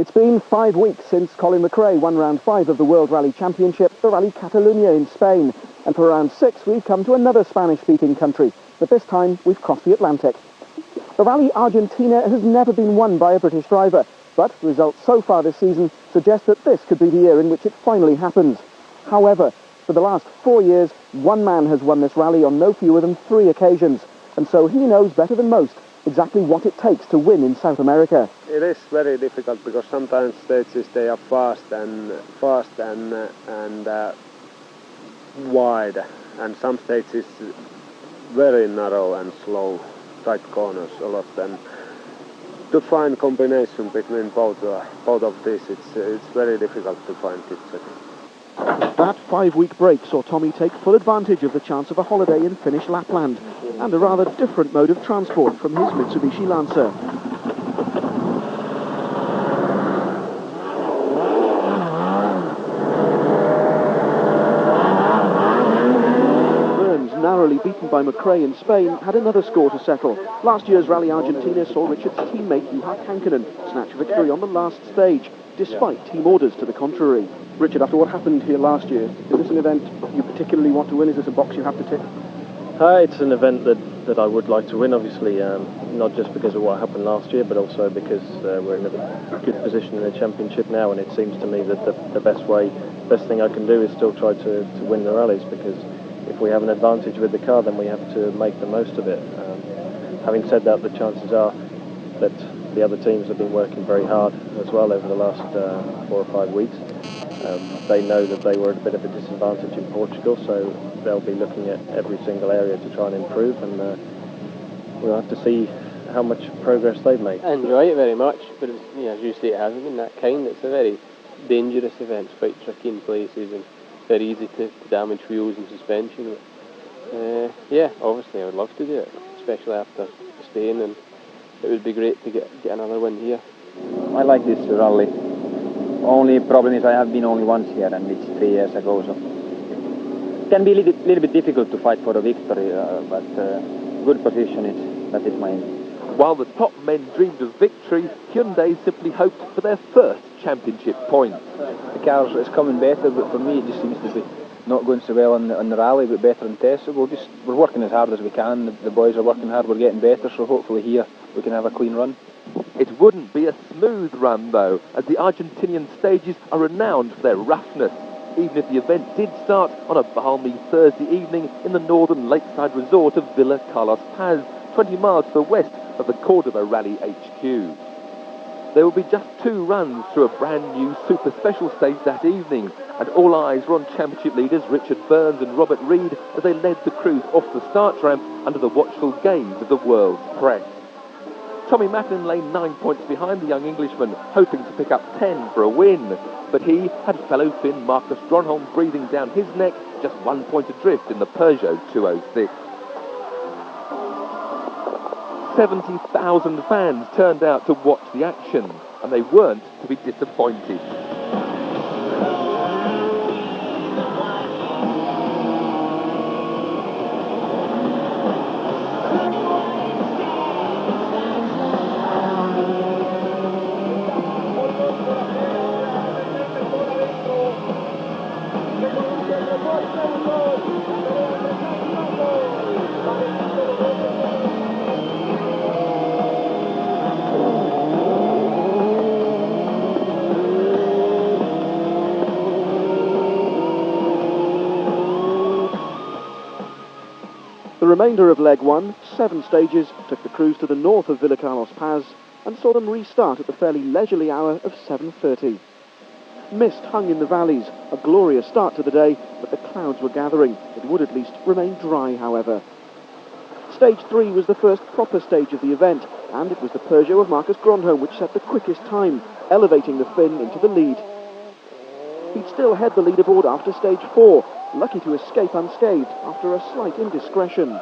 It's been 5 weeks since Colin McRae won round 5 of the World Rally Championship, the Rally Catalunya in Spain. And for round 6, we've come to another Spanish-speaking country, but this time we've crossed the Atlantic. The Rally Argentina has never been won by a British driver, but results so far this season suggest that this could be the year in which it finally happens. However, for the last 4 years, one man has won this rally on no fewer than 3 occasions, and so he knows better than most exactly what it takes to win in South America. It is very difficult because sometimes stages they are fast and wide, and some stages very narrow and slow, tight corners a lot. And to find combination between both of these, it's very difficult to find it. That 5-week break saw Tommy take full advantage of the chance of a holiday in Finnish Lapland and a rather different mode of transport from his Mitsubishi Lancer. Burns, narrowly beaten by McRae in Spain, had another score to settle. Last year's Rally Argentina saw Richard's teammate Juha Kankkunen snatch victory on the last stage, despite team orders to the contrary. Richard, after what happened here last year, is this an event you particularly want to win? Is this a box you have to tick? It's an event that I would like to win, obviously, not just because of what happened last year, but also because we're in a good position in the championship now, and it seems to me that the best thing I can do is still try to win the rallies, because if we have an advantage with the car, then we have to make the most of it. Having said that, the chances are that the other teams have been working very hard as well over the last 4 or 5 weeks. They know that they were at a bit of a disadvantage in Portugal, so they'll be looking at every single area to try and improve, and we'll have to see how much progress they've made. I enjoy it very much, but it's, as you say, it hasn't been that kind. It's a very dangerous event. It's quite tricky in places and very easy to damage wheels and suspension. But, yeah, obviously I would love to do it, especially after Spain, and it would be great to get another win here. I like this rally. Only problem is I have been only once here, and it's 3 years ago, so it can be a little bit difficult to fight for a victory, but good position, that is my aim. While the top men dreamed of victory, Hyundai simply hoped for their first championship point. The car is coming better, but for me it just seems to be not going so well on the rally, but better in tests. So we're working as hard as we can. The boys are working hard, we're getting better, so hopefully here we can have a clean run. It wouldn't be a smooth run though, as the Argentinian stages are renowned for their roughness. Even if the event did start on a balmy Thursday evening in the northern lakeside resort of Villa Carlos Paz, 20 miles to the west of the Cordoba Rally HQ. There will be just 2 runs through a brand new super special stage that evening, and all eyes were on championship leaders Richard Burns and Robert Reid as they led the crews off the start ramp under the watchful gaze of the world's press. Tommy Macklin lay 9 points behind the young Englishman, hoping to pick up 10 for a win, but he had fellow Finn Marcus Gronholm breathing down his neck, just 1 point adrift in the Peugeot 206. 70,000 fans turned out to watch the action, and they weren't to be disappointed. The remainder of leg 1, 7 stages, took the crews to the north of Villa Carlos Paz and saw them restart at the fairly leisurely hour of 7:30. Mist hung in the valleys, a glorious start to the day, but the clouds were gathering. It would at least remain dry, however. Stage 3 was the first proper stage of the event, and it was the Peugeot of Marcus Gronholm which set the quickest time, elevating the Finn into the lead. He'd still head the leaderboard after stage 4, lucky to escape unscathed after a slight indiscretion.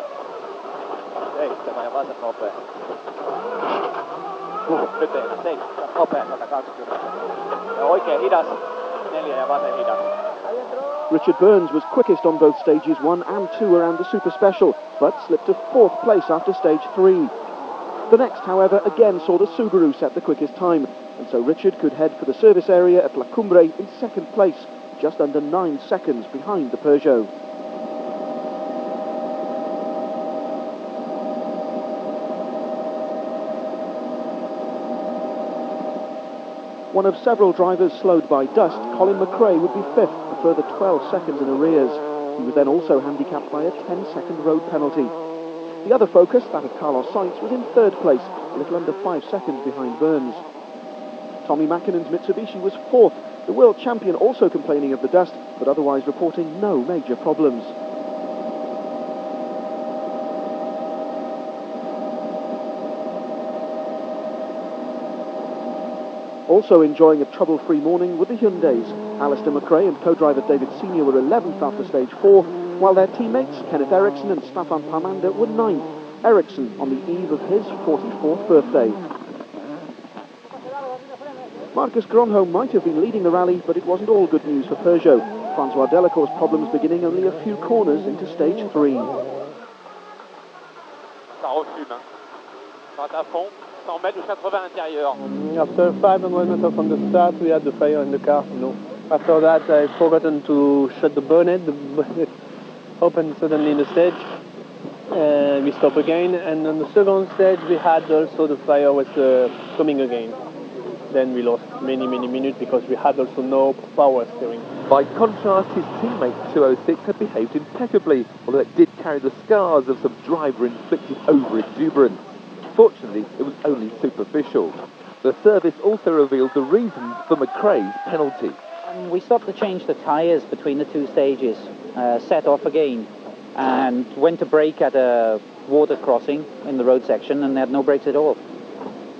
Richard Burns was quickest on both stages 1 and 2 around the Super Special, but slipped to 4th place after stage 3. The next, however, again saw the Subaru set the quickest time, and so Richard could head for the service area at La Cumbre in second place, just under 9 seconds behind the Peugeot. One of several drivers slowed by dust, Colin McRae would be fifth, a further 12 seconds in arrears. He was then also handicapped by a 10-second road penalty. The other Focus, that of Carlos Sainz, was in third place, a little under 5 seconds behind Burns. Tommy Mackinnon's Mitsubishi was fourth, the world champion also complaining of the dust, but otherwise reporting no major problems. Also enjoying a trouble-free morning were the Hyundais. Alistair McRae and co-driver David Senior were 11th after stage 4, while their teammates Kenneth Eriksson and Staffan Parmander were 9th. Eriksson on the eve of his 44th birthday. Marcus Gronholm might have been leading the rally, but it wasn't all good news for Peugeot. Francois Delacour's problems beginning only a few corners into stage 3. After 500 meters from the start, we had the fire in the car. After that, I forgotten to shut the bonnet. The bonnet opened suddenly in the stage. We stopped again, and on the second stage, we had also the fire was coming again. Then we lost many minutes because we had also no power steering. By contrast, his teammate 206 had behaved impeccably, although it did carry the scars of some driver-inflicted over-exuberance. Fortunately, it was only superficial. The service also revealed the reason for McRae's penalty. We stopped to change the tyres between the two stages, set off again, and went to brake at a water crossing in the road section and they had no brakes at all.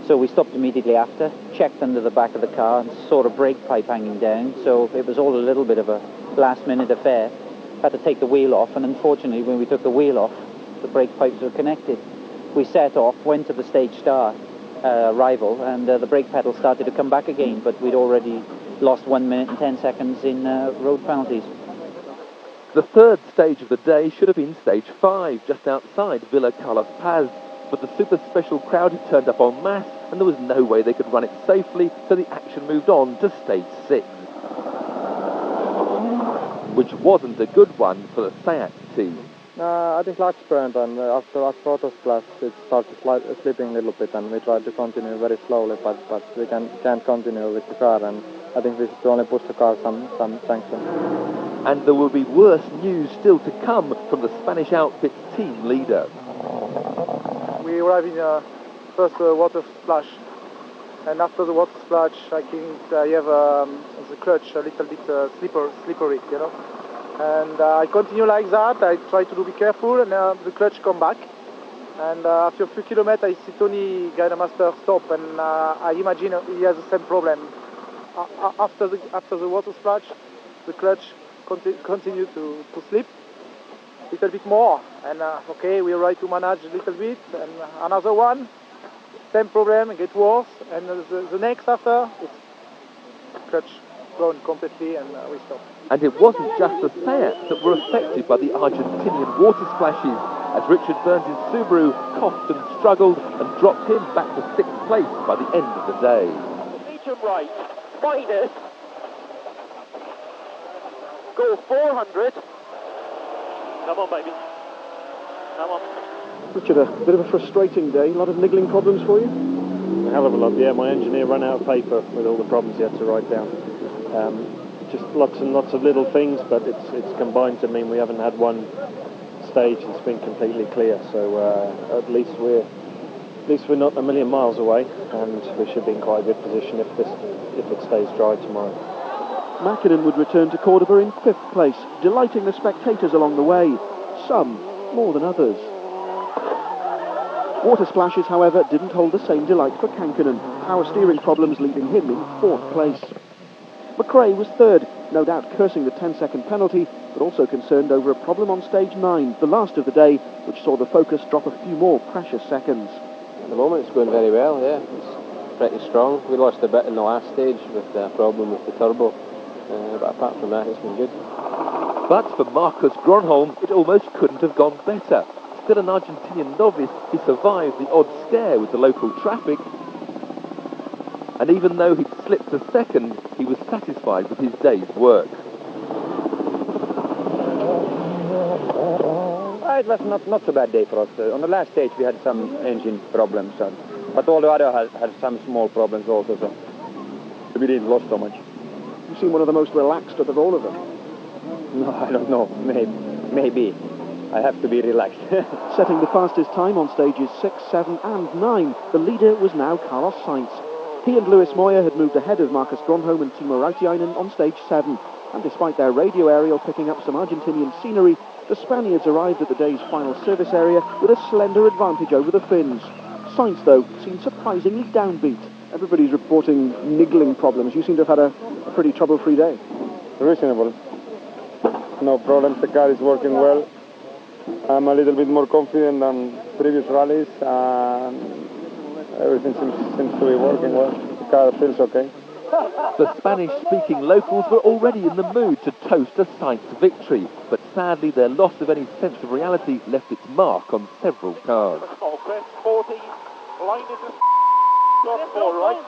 So we stopped immediately after, checked under the back of the car and saw the brake pipe hanging down, so it was all a little bit of a last-minute affair. Had to take the wheel off, and unfortunately when we took the wheel off, the brake pipes were connected. We set off, went to the stage start arrival, and the brake pedal started to come back again, but we'd already lost 1 minute and 10 seconds in road penalties. The third stage of the day should have been stage 5, just outside Villa Carlos Paz, but the super special crowd had turned up en masse, and there was no way they could run it safely, so the action moved on to stage 6. Which wasn't a good one for the Seat team. I think lag sprint, and after auto splash it started slipping a little bit, and we tried to continue very slowly, but we can't continue with the car, and I think we should only push the car some sanction. And there will be worse news still to come from the Spanish outfit's team leader. We arrived in first water splash, and after the water splash, I think I have the clutch a little bit slippery, you know. And I continue like that. I try to be careful, and the clutch come back. And after a few kilometers, I see Tony Guidemaster stop, and I imagine he has the same problem. After the water splash, the clutch continue to slip a little bit more. And okay, we try to manage a little bit, and another one, same problem, get worse. And the next after, it's clutch gone completely, and we stop. And it wasn't just the Seats that were affected by the Argentinian water splashes, as Richard Burns' Subaru coughed and struggled and dropped him back to 6th place by the end of the day. Medium right, minus, go 400, come on baby, come on. Richard, a bit of a frustrating day, a lot of niggling problems for you? A hell of a lot, yeah. My engineer ran out of paper with all the problems he had to write down. Just lots and lots of little things, but it's combined to mean we haven't had one stage that's been completely clear. So at least we're not a million miles away, and we should be in quite a good position if it stays dry tomorrow. Mackinnon would return to Cordoba in 5th place, delighting the spectators along the way, some more than others. Water splashes, however, didn't hold the same delight for Kankkunen, power steering problems leaving him in 4th place. McRae was 3rd, no doubt cursing the 10-second penalty, but also concerned over a problem on stage 9, the last of the day, which saw the Focus drop a few more precious seconds. At the moment it's going very well, yeah. It's pretty strong. We lost a bit in the last stage with the problem with the turbo, but apart from that it's been good. But for Marcus Gronholm, it almost couldn't have gone better. Still an Argentinian novice, he survived the odd scare with the local traffic. and even though he'd slipped a second, he was satisfied with his day's work. It was not so bad day for us. On the last stage we had some engine problems, but all the other had some small problems also, so we didn't lose so much. You seem one of the most relaxed of all of them. No, I don't know. Maybe. I have to be relaxed. Setting the fastest time on stages 6, 7 and 9, the leader was now Carlos Sainz. He and Lewis Moyer had moved ahead of Marcus Gronholm and Timo Rautiainen on stage 7, and despite their radio aerial picking up some Argentinian scenery, the Spaniards arrived at the day's final service area with a slender advantage over the Finns. Sainz, though, seemed surprisingly downbeat. Everybody's reporting niggling problems. You seem to have had a pretty trouble-free day. Reasonable. No problems, the car is working well. I'm a little bit more confident than previous rallies, and everything seems to be working well. The car feels okay. The Spanish-speaking locals were already in the mood to toast a Sainz victory, but sadly their loss of any sense of reality left its mark on several cars. Small crest, 40, line into got 4 right,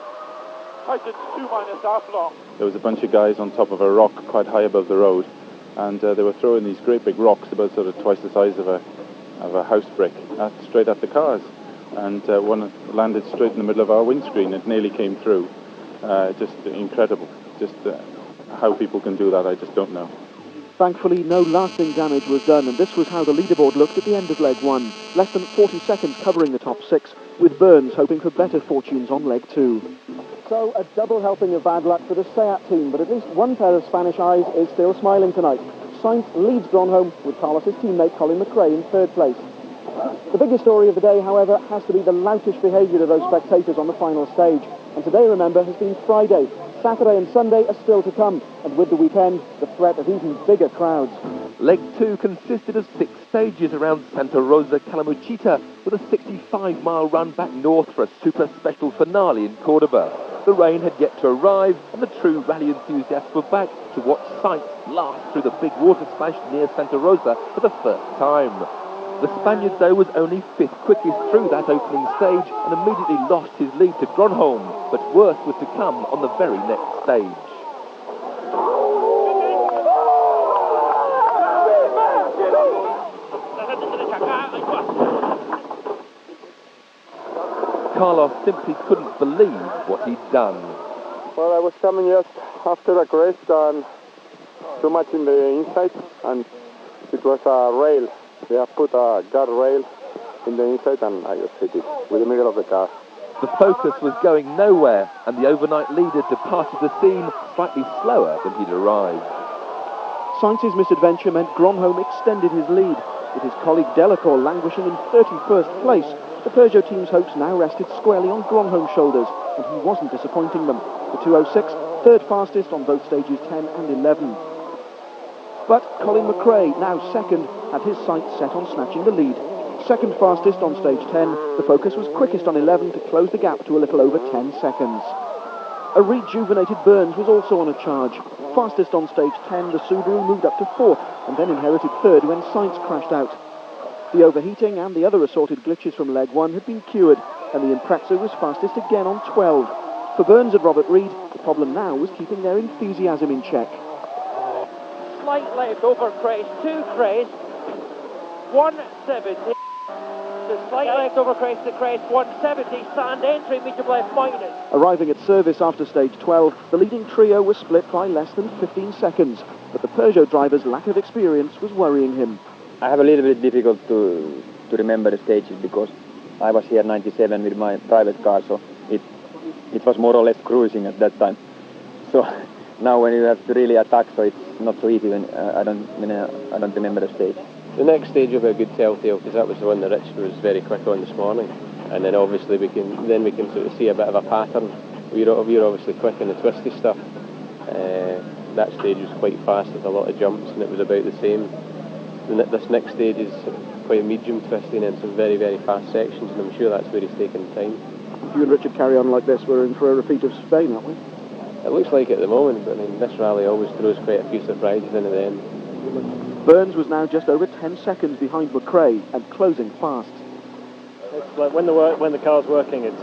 tightens 2 minus half long. There was a bunch of guys on top of a rock quite high above the road, and they were throwing these great big rocks about sort of twice the size of a house brick straight at the cars, and one landed straight in the middle of our windscreen. It nearly came through. Just incredible. Just how people can do that, I just don't know. Thankfully, no lasting damage was done, and this was how the leaderboard looked at the end of leg 1. Less than 40 seconds covering the top 6, with Burns hoping for better fortunes on leg 2. So, a double helping of bad luck for the SEAT team, but at least one pair of Spanish eyes is still smiling tonight. Sainz leads Gronholm, with Carlos's teammate Colin McRae in 3rd place. The biggest story of the day, however, has to be the loutish behaviour of those spectators on the final stage. And today, remember, has been Friday. Saturday and Sunday are still to come, and with the weekend, the threat of even bigger crowds. Leg 2 consisted of 6 stages around Santa Rosa Calamuchita, with a 65-mile run back north for a super special finale in Cordoba. The rain had yet to arrive, and the true rally enthusiasts were back to watch Sainz blast through the big water splash near Santa Rosa for the first time. The Spaniard, though, was only 5th quickest through that opening stage and immediately lost his lead to Gronholm, but worse was to come on the very next stage. Carlos simply couldn't believe what he'd done. Well, I was coming just after a crest and too much in the inside, and it was a rail. They have put a guardrail in the inside, and I just hit it with the middle of the car. The Focus was going nowhere, and the overnight leader departed the scene slightly slower than he'd arrived. Sainz's misadventure meant Gronholm extended his lead. With his colleague Delacour languishing in 31st place, the Peugeot team's hopes now rested squarely on Gronholm's shoulders, and he wasn't disappointing them. The 206, 3rd fastest on both stages 10 and 11. But Colin McRae, now 2nd, had his sights set on snatching the lead. 2nd fastest on stage 10, the Focus was quickest on 11 to close the gap to a little over 10 seconds. A rejuvenated Burns was also on a charge. Fastest on stage 10, the Subaru moved up to 4th and then inherited 3rd when Sainz crashed out. The overheating and the other assorted glitches from leg 1 had been cured, and the Impreza was fastest again on 12. For Burns and Robert Reid, the problem now was keeping their enthusiasm in check. Slight left over crest, 2 crest, 170. The slight left over crest to crest, 170. Sand entry, medium left minus. Arriving at service after stage 12, the leading trio was split by less than 15 seconds, but the Peugeot driver's lack of experience was worrying him. I have a little bit difficult to remember the stages because I was here 97 with my private car, so it was more or less cruising at that time. So now when you have to really attack, so it's not so easy when I don't remember the stage. The next stage will be a good telltale, because that was the one that Rich was very quick on this morning, and then obviously we can sort of see a bit of a pattern. We're obviously quick in the twisty stuff. That stage was quite fast with a lot of jumps, and it was about the same. This next stage is quite a medium twisting and some very, very fast sections, and I'm sure that's where he's taking time. If you and Richard carry on like this, we're in for a repeat of Spain, aren't we? It looks like it at the moment, but I mean, this rally always throws quite a few surprises in at the end. Burns was now just over 10 seconds behind McRae and closing fast. It's like when the car's working, it's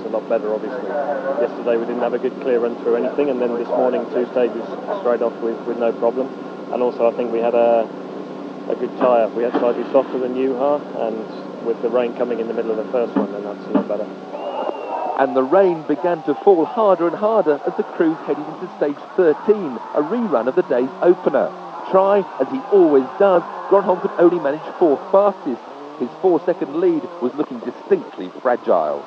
a lot better, obviously. Yesterday we didn't have a good clear run through anything, and then this morning 2 stages straight off with no problem. And also I think we had a good tyre. We had slightly softer than Juha, and with the rain coming in the middle of the first one, then that's a lot better. And the rain began to fall harder and harder as the crews headed into stage 13, a rerun of the day's opener. Try, as he always does, Gronholm could only manage 4th fastest. His 4-second lead was looking distinctly fragile.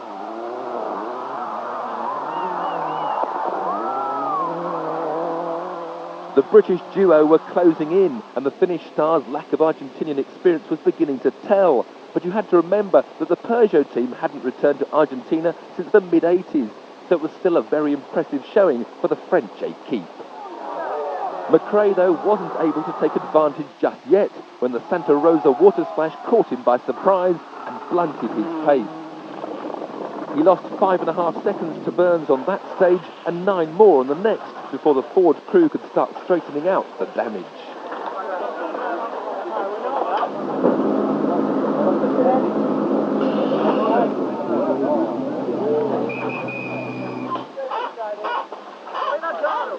The British duo were closing in, and the Finnish star's lack of Argentinian experience was beginning to tell. But you had to remember that the Peugeot team hadn't returned to Argentina since the mid-80s, so it was still a very impressive showing for the French équipe. McRae, though, wasn't able to take advantage just yet when the Santa Rosa water splash caught him by surprise and blunted his pace. He lost 5.5 seconds to Burns on that stage and 9 more on the next before the Ford crew could start straightening out the damage.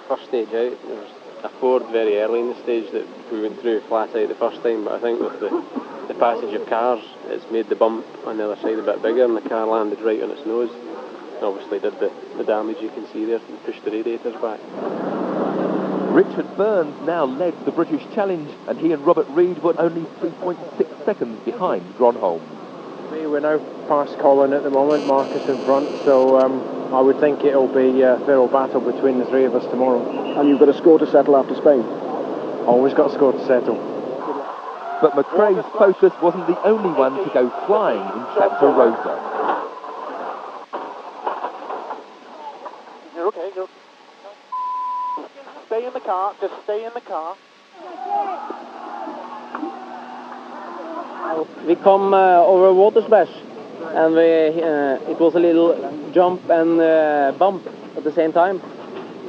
First stage out, there was a Ford very early in the stage that we went through flat out the first time, but I think with the passage of cars, it's made the bump on the other side a bit bigger, and the car landed right on its nose. And obviously did the damage you can see there and pushed the radiators back. Richard Burns now led the British challenge, and he and Robert Reid were only 3.6 seconds behind Gronholm. We're now past Colin at the moment, Marcus in front, so I would think it'll be a thorough battle between the 3 of us tomorrow. And you've got a score to settle after Spain. Always got a score to settle. But McRae's focus wasn't the only one to go flying in Santa Rosa. You're okay, stay in the car, just stay in the car. We come over a water splash, and it was a little jump and bump at the same time,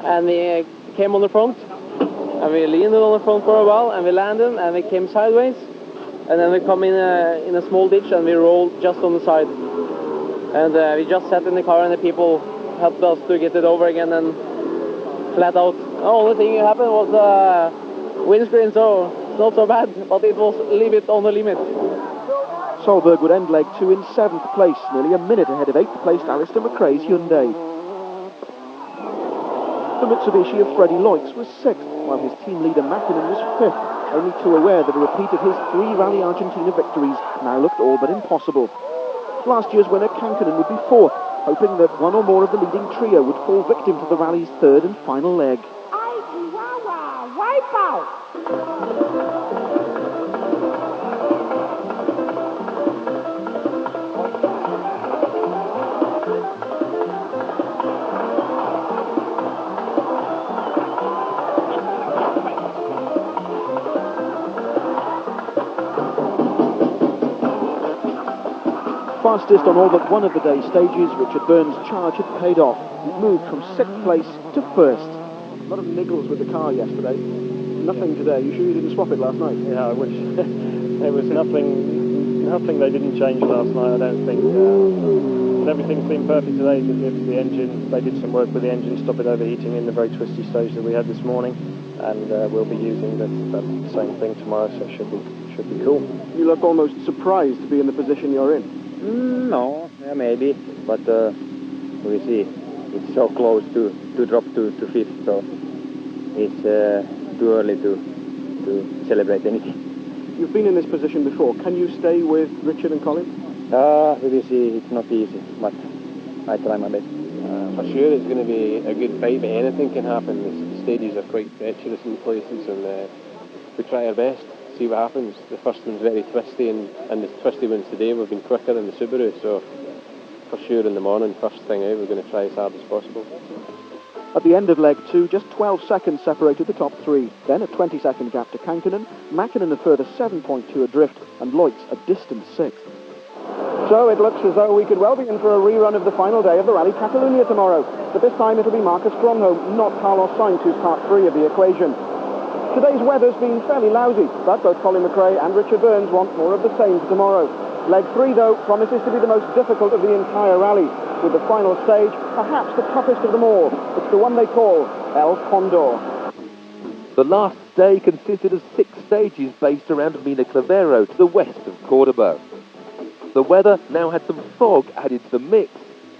and we came on the front, and we leaned on the front for a while, and we landed, and we came sideways, and then we come in a small ditch, and we rolled just on the side, and we just sat in the car, and the people helped us to get it over again and flat out. The only thing that happened was windscreen, so it's not so bad, but it was a little bit on the limit. Solberg would end leg 2 in 7th place, nearly a minute ahead of 8th placed Alistair McRae's Hyundai. The Mitsubishi of Freddie Loix was 6th, while his team leader Mäkinen was 5th, only too aware that a repeat of his 3 Rally Argentina victories now looked all but impossible. Last year's winner Kankkunen would be 4th, hoping that one or more of the leading trio would fall victim to the rally's 3rd and final leg. Ay, Chihuahua, wipe out! Fastest on all but one of the day's stages, Richard Burns' charge had paid off. He moved from 6th place to 1st. A lot of niggles with the car yesterday. Nothing today. You sure you didn't swap it last night? Yeah, I wish. There was nothing they didn't change last night, I don't think. But everything's been perfect today. The engine, they did some work with the engine, stop it overheating in the very twisty stage that we had this morning, and we'll be using that same thing tomorrow, so it should be cool. You look almost surprised to be in the position you're in. No, yeah, maybe, but we see. It's so close to drop to 5th, so it's too early to celebrate anything. You've been in this position before. Can you stay with Richard and Colin? We will see. It's not easy, but I try my best. For sure it's going to be a good fight, but anything can happen. The stages are quite treacherous in places, and we try our best. See what happens. The first one's very twisty, and the twisty ones today we've been quicker than the Subaru, so for sure in the morning, first thing out, we're going to try as hard as possible. At the end of leg 2, just 12 seconds separated the top 3. Then a 20-second gap to Kankkunen, Mäkinen a further 7.2 adrift, and Loix a distant 6th. So it looks as though we could well be in for a rerun of the final day of the Rally Catalunya tomorrow. But this time it'll be Marcus Gronholm, not Carlos Sainz, who's part 3 of the equation. Today's weather's been fairly lousy, but both Colin McRae and Richard Burns want more of the same for tomorrow. Leg 3, though, promises to be the most difficult of the entire rally, with the final stage perhaps the toughest of them all. It's the one they call El Condor. The last day consisted of 6 stages based around Mina Clavero to the west of Cordoba. The weather now had some fog added to the mix,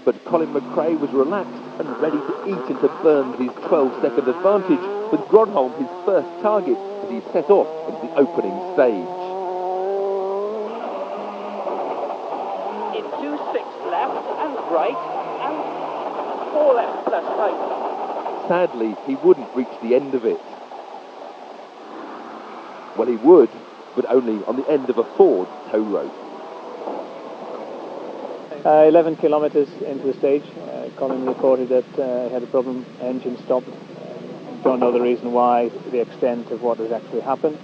but Colin McRae was relaxed and ready to eat into Burns' 12-second advantage, with Gronholm his first target as he set off into the opening stage. Into 6 left and right and 4 left plus right. Sadly, he wouldn't reach the end of it. Well, he would, but only on the end of a Ford tow rope. 11 kilometres into the stage, Colin reported that he had a problem, engine stopped. Don't know the reason why, the extent of what has actually happened,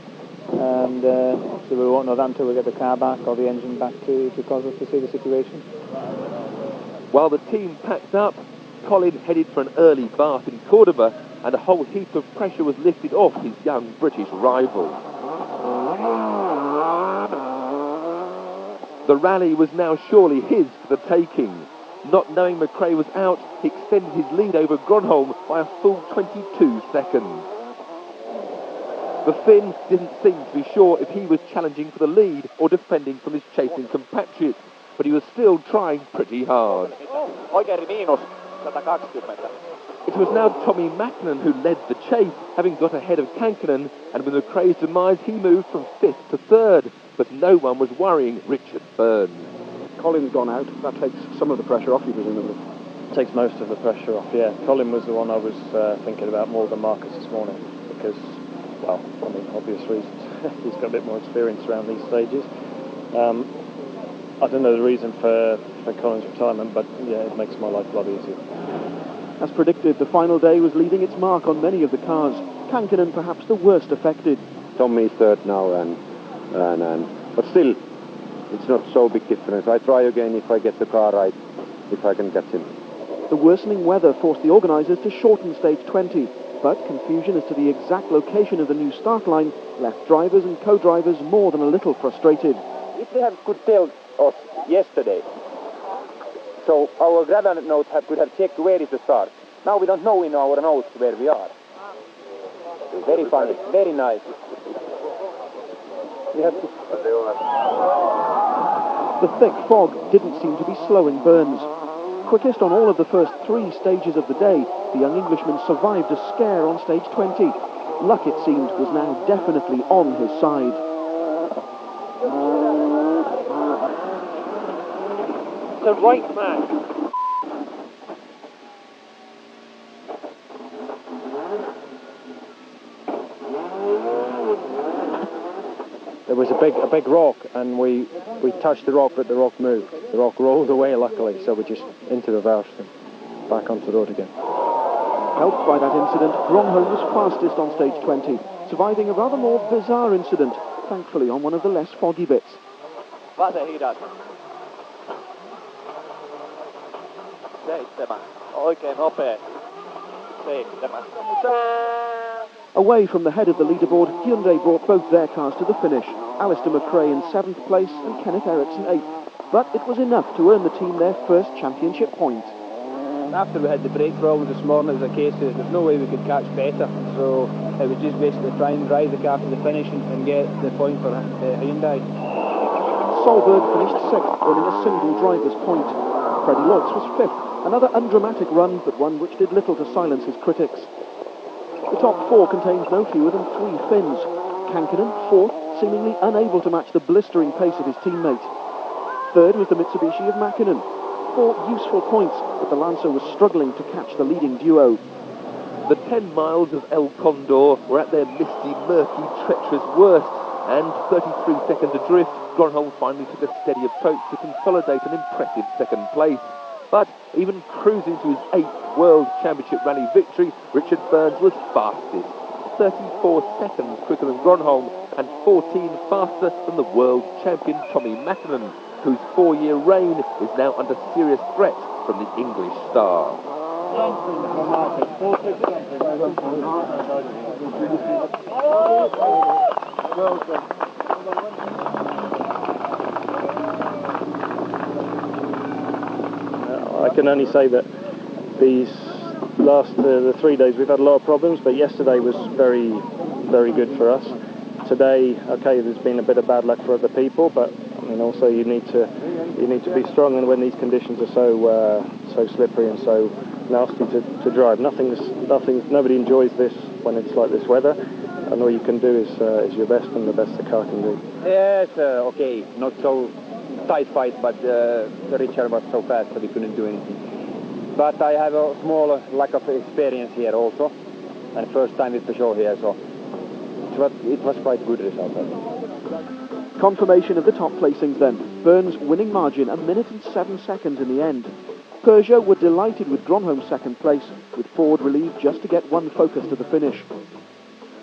and so we won't know that until we get the car back or the engine back to Cosworth to see the situation. While the team packed up, Colin headed for an early bath in Cordoba, and a whole heap of pressure was lifted off his young British rival. The rally was now surely his for the taking. Not knowing McRae was out, he extended his lead over Gronholm by a full 22 seconds. The Finn didn't seem to be sure if he was challenging for the lead or defending from his chasing compatriots, but he was still trying pretty hard. It was now Tommy Mackinnon who led the chase, having got ahead of Kankkunen, and with McRae's demise he moved from 5th to 3rd, but no one was worrying Richard Burns. Colin's gone out. That takes some of the pressure off you, presumably. Takes most of the pressure off, yeah. Colin was the one I was thinking about more than Marcus this morning, because, well, I mean, obvious reasons. He's got a bit more experience around these stages. I don't know the reason for Colin's retirement, but yeah, it makes my life a lot easier. As predicted, the final day was leaving its mark on many of the cars. Kankkunen perhaps the worst affected. Tommy is 3rd now, but still, it's not so big difference. I try again if I get the car right, if I can catch him. The worsening weather forced the organisers to shorten stage 20, but confusion as to the exact location of the new start line left drivers and co-drivers more than a little frustrated. If they could tell us yesterday, so our gravel notes could have checked where is the start. Now we don't know in our notes where we are. Very funny, very nice. We have to... The thick fog didn't seem to be slowing Burns. Quickest on all of the first 3 stages of the day, the young Englishman survived a scare on stage 20. Luck, it seemed, was now definitely on his side. The right man. There was a big rock, and we touched the rock, but the rock moved. The rock rolled away, luckily, so we just into reverse and back onto the road again. Helped by that incident, Gronholm was fastest on stage 20, surviving a rather more bizarre incident, thankfully on one of the less foggy bits. Away from the head of the leaderboard, Hyundai brought both their cars to the finish. Alistair McRae in 7th place and Kenneth Eriksson 8th. But it was enough to earn the team their first championship point. After we had the brake problem this morning, it was a case that there's no way we could catch better. So it was just basically try and drive the car to the finish and get the point for Hyundai. Solberg finished 6th, earning a single driver's point. Freddie Leutz was 5th. Another undramatic run, but one which did little to silence his critics. The top 4 contains no fewer than 3 Finns. Kankkunen, 4th, seemingly unable to match the blistering pace of his teammate. 3rd was the Mitsubishi of Mackinnon. 4 useful points, but the Lancer was struggling to catch the leading duo. The 10 miles of El Condor were at their misty, murky, treacherous worst, and 33 seconds adrift, Gronholm finally took a steady approach to consolidate an impressive 2nd place. But even cruising to his 8th World Championship Rally victory, Richard Burns was fastest, 34 seconds quicker than Gronholm and 14 faster than the world champion Tommy Mackinnon, whose 4-year reign is now under serious threat from the English star. can only say that these last the 3 days we've had a lot of problems, but yesterday was very, very good for us. Today, okay, there's been a bit of bad luck for other people, but I mean also you need to be strong, and when these conditions are so slippery and so nasty to drive, nobody enjoys this when it's like this weather, and all you can do is your best and the best the car can do. Yes, okay, not so tight fight, but Richard was so fast that we couldn't do anything. But I have a small lack of experience here also, and first time with the show here, so it was quite good result. Confirmation of the top placings then. Burns winning margin 1 minute and 7 seconds in the end. Peugeot were delighted with Gronholm's second place, with Ford relieved just to get one Focus to the finish.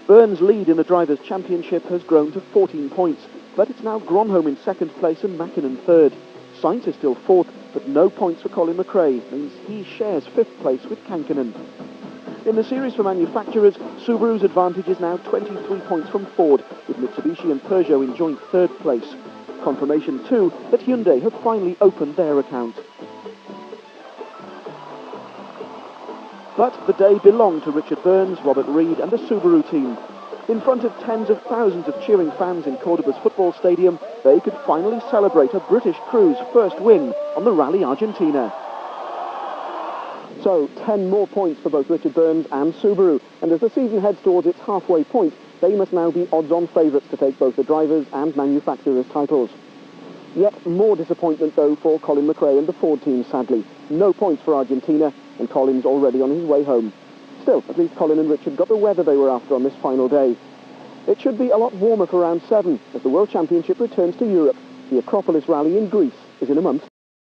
Burns' lead in the Drivers' Championship has grown to 14 points, but it's now Gronholm in second place and Mäkinen third. Sainz is still fourth, but no points for Colin McRae, means he shares fifth place with Kankinen. In the series for manufacturers, Subaru's advantage is now 23 points from Ford, with Mitsubishi and Peugeot in joint third place. Confirmation too that Hyundai have finally opened their account. But the day belonged to Richard Burns, Robert Reid and the Subaru team. In front of tens of thousands of cheering fans in Cordoba's football stadium, they could finally celebrate a British crew's first win on the Rally Argentina. So, 10 more points for both Richard Burns and Subaru, and as the season heads towards its halfway point, they must now be odds-on favourites to take both the drivers' and manufacturers' titles. Yet more disappointment, though, for Colin McRae and the Ford team, sadly. No points for Argentina, and Colin's already on his way home. Still, at least Colin and Richard got the weather they were after on this final day. It should be a lot warmer for round 7, as the World Championship returns to Europe. The Acropolis Rally in Greece is in a month's